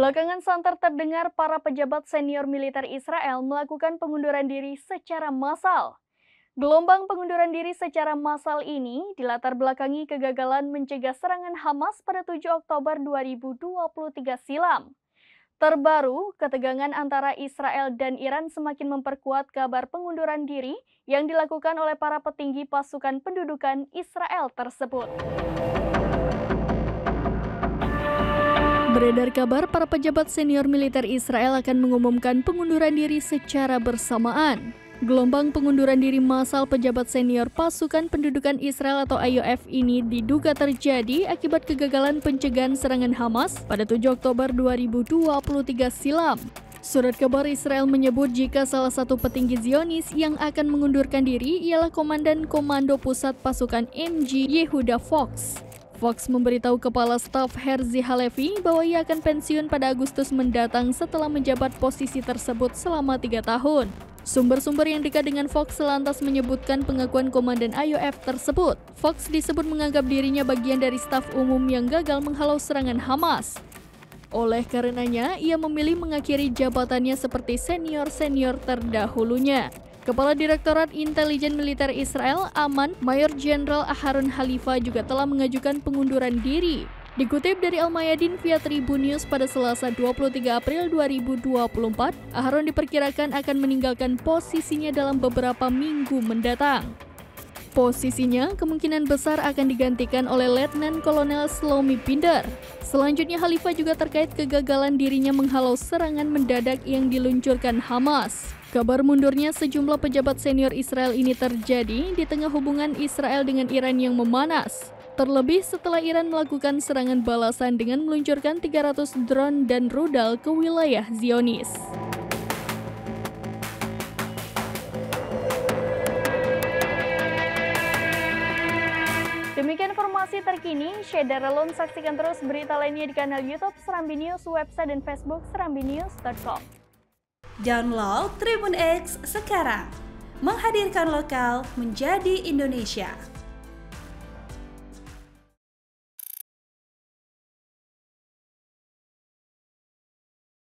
Belakangan santer terdengar para pejabat senior militer Israel melakukan pengunduran diri secara massal. Gelombang pengunduran diri secara massal ini dilatar belakangi kegagalan mencegah serangan Hamas pada 7 Oktober 2023 silam. Terbaru, ketegangan antara Israel dan Iran semakin memperkuat kabar pengunduran diri yang dilakukan oleh para petinggi pasukan pendudukan Israel tersebut. Beredar kabar para pejabat senior militer Israel akan mengumumkan pengunduran diri secara bersamaan. Gelombang pengunduran diri massal pejabat senior pasukan pendudukan Israel atau IOF ini diduga terjadi akibat kegagalan pencegahan serangan Hamas pada 7 Oktober 2023 silam. Surat kabar Israel menyebut jika salah satu petinggi Zionis yang akan mengundurkan diri ialah Komandan Komando Pusat Pasukan MG Yehuda Fox. Fox memberitahu Kepala Staf Herzi Halevi bahwa ia akan pensiun pada Agustus mendatang setelah menjabat posisi tersebut selama 3 tahun. Sumber-sumber yang dekat dengan Fox lantas menyebutkan pengakuan komandan IOF tersebut. Fox disebut menganggap dirinya bagian dari staf umum yang gagal menghalau serangan Hamas. Oleh karenanya, ia memilih mengakhiri jabatannya seperti senior-senior terdahulunya. Kepala Direktorat Intelijen Militer Israel, Aman, Mayor Jenderal Aharon Halifa juga telah mengajukan pengunduran diri. Dikutip dari Al-Mayadin via Tribun News pada Selasa 23 April 2024, Aharon diperkirakan akan meninggalkan posisinya dalam beberapa minggu mendatang. Posisinya kemungkinan besar akan digantikan oleh Letnan Kolonel Shlomi Pinder. Selanjutnya Halifa juga terkait kegagalan dirinya menghalau serangan mendadak yang diluncurkan Hamas. Kabar mundurnya sejumlah pejabat senior Israel ini terjadi di tengah hubungan Israel dengan Iran yang memanas. Terlebih setelah Iran melakukan serangan balasan dengan meluncurkan 300 drone dan rudal ke wilayah Zionis. Demikian informasi terkini, Syedar Alon saksikan terus berita lainnya di kanal YouTube Serambi News, website dan Facebook serambinews.com. Download Tribun X sekarang, menghadirkan lokal menjadi Indonesia.